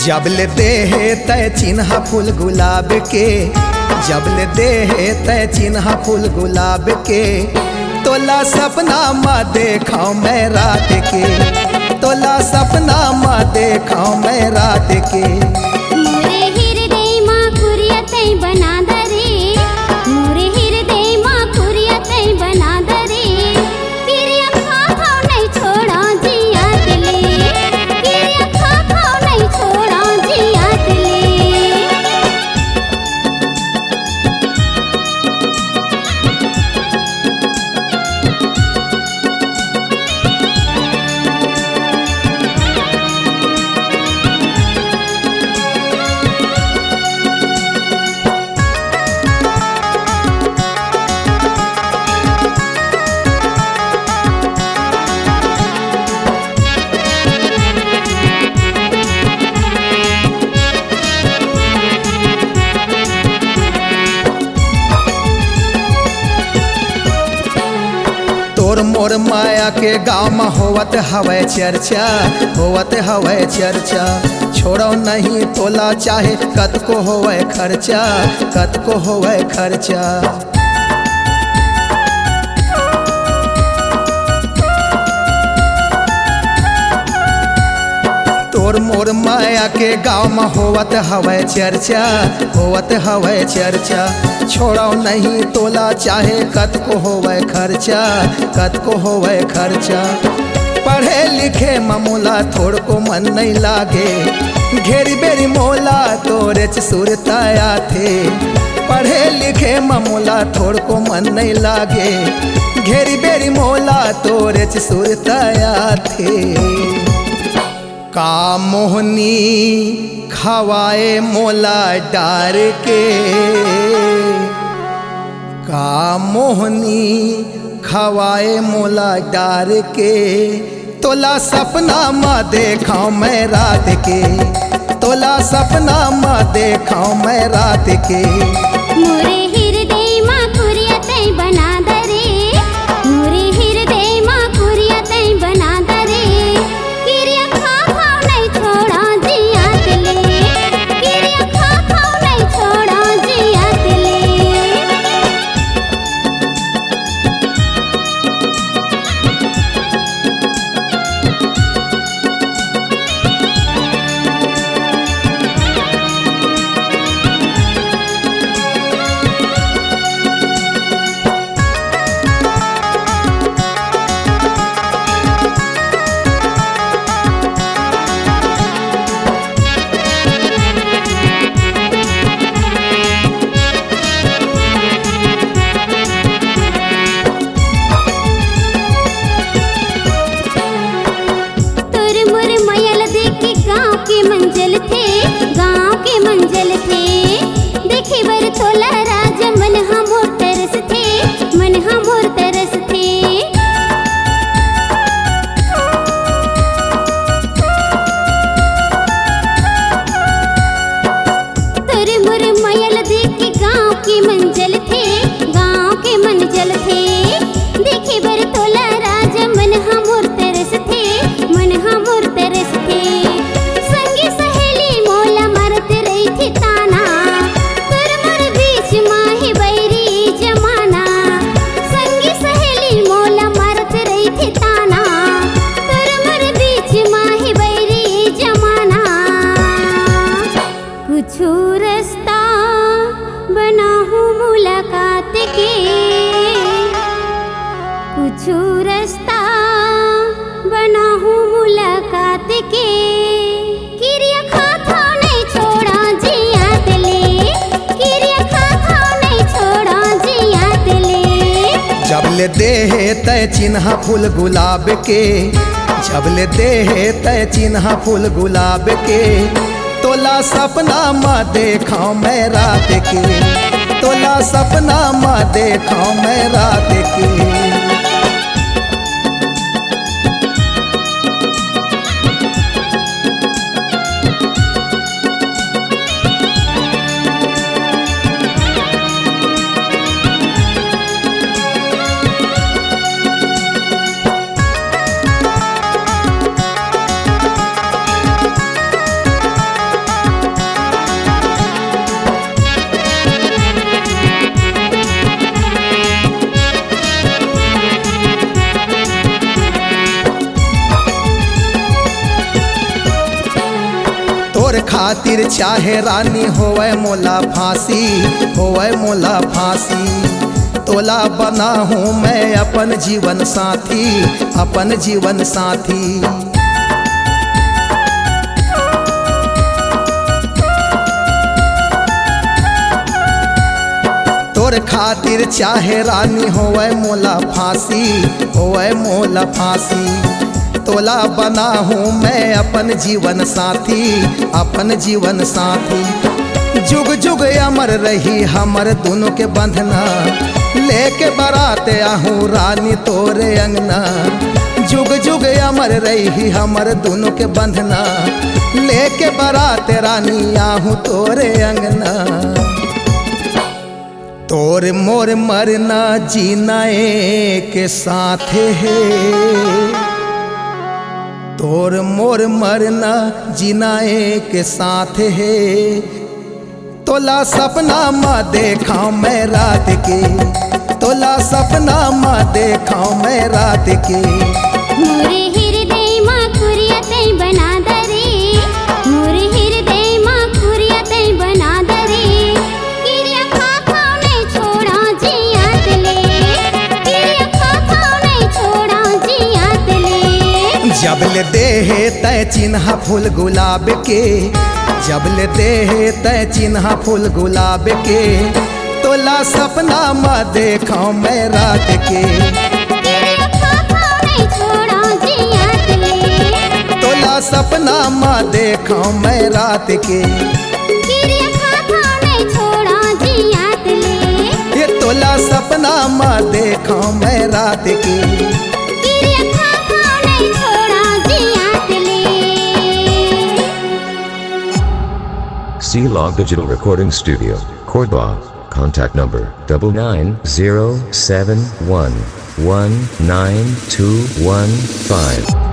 जबले देहे तय चिन्हा फूल गुलाब के, जबले देहे तय चिन्हा फूल गुलाब के, तोला सपना माँ देखा मैं रात के, तोला सपना माँ देखा मैं रात के। मोरे हृदय माँ कुरिया तै बना दरे, मोरे हृदय माँ कुरिया तै बना दरे, किरिया खा खाओ नहीं छोड़ा जिया दिले, किरिया खा खाओ नहीं छोड़ा जिया दिले। तोर मोर माया के गाँव में होवत हवे चर्चा, होवत हवे चर्चा, छोड़ो नहीं तोला चाहे कतको होवे खर्चा, कतको होवे खर्चा। तोर मोर माया के गाँव में होवत हवे चर्चा, होवत हवे चर्चा, छोड़ो नहीं तोला चाहे कतको होवे खर्चा, कतको होवे खर्चा। पढ़े लिखे ममोला थोड़ को मन नहीं लागे, घेरी बेरी मोला तोरे सुरताया थे। पढ़े लिखे ममोला थोड़ को मन नहीं लागे, घेरी बेरी मोला तोरे सुरताया थे। का मोहनी खवाए मोला डार के, का मोहनी खवाए मोला डार के, तोला सपना माँ देखा मैं रात के, तोला सपना माँ देखा मैं रात के। मोरे हृदय माँ कुरिया तै बना दरे, मोरे हृदय माँ कुरिया तै बना दरे, किरिया खा खाओ नहीं छोड़ा जिया दिले, किरिया खा खाओ नहीं छोड़ा जिया दिले। गाँव के मंजल थे, देखे बर तोला राजा मन हमोर तरस थे, मन हमोर तरस थे। तोर मोर मयल देखे गाँव के मंजल थे, गाँव के मंजल थे, देखे बर तोला राजा मन हमोर तरस थे, मन हमोर तरस थे। कुछु रास्ता बनाहूँ मुलाकात के, कुछु रास्ता बनाहूँ मुलाकात के, किरिया खा खाओ नहीं छोड़ा जिया दिले, किरिया खा खाओ नहीं छोड़ा जिया दिले। जबले देहे तय चिन्हा फूल गुलाब के, जबले देहे तय चिन्हा फूल गुलाब के, तोला सपना माँ देखा मैं रात के, तोला सपना माँ देखा मैं रात के। खातिर चाहे रानी होवे मोला फांसी, होवे मोला फांसी। तोला बना हूँ मैं अपन जीवन साथी, अपन जीवन साथी। तोर खातिर चाहे रानी होवे मोला फांसी, होवे मोला फांसी। तोला बना हूँ मैं अपन जीवन साथी, अपन जीवन साथी। जुग जुग अमर रही हमर दोनों के बंधना, लेके बारात आहूँ रानी तोरे अंगना। जुग जुग अमर रही हमर दोनों के बंधना, लेके बारात रानी आहूँ तोरे अंगना। तोर मोर मरना जीना एक साथ है, तोर मोर मरना जीना एक साथ है। तोला सपना माँ देखा मैं रात के, तोला सपना माँ देखा मैं रात के। मोरे हृदय माँ कुरिया तै बना दरे, मोरे हृदय माँ कुरिया तै बना दरे। किरिया खा खाओ नहीं छोड़ा जियात ले, किरिया खा खाओ नहीं छोड़ा जियात ले। जब ले देहे तय चिन्हा फूल गुलाब के, जब ले देहे तय चिन्हा फूल गुलाब के। तोला सपना माँ देखा मैं रात के, किरिया खा खाओ नहीं छोड़ा जियात ले। तोला सपना माँ देखा मैं रात के। किरिया खा खाओ नहीं छोड़ा जियात ले। ये तोला सपना माँ देखा मैं रात के। किरिया खा खाओ नहीं छोड़ा जियात ले। C-Log Digital Recording Studio, Cordoba. Contact number 9907119215.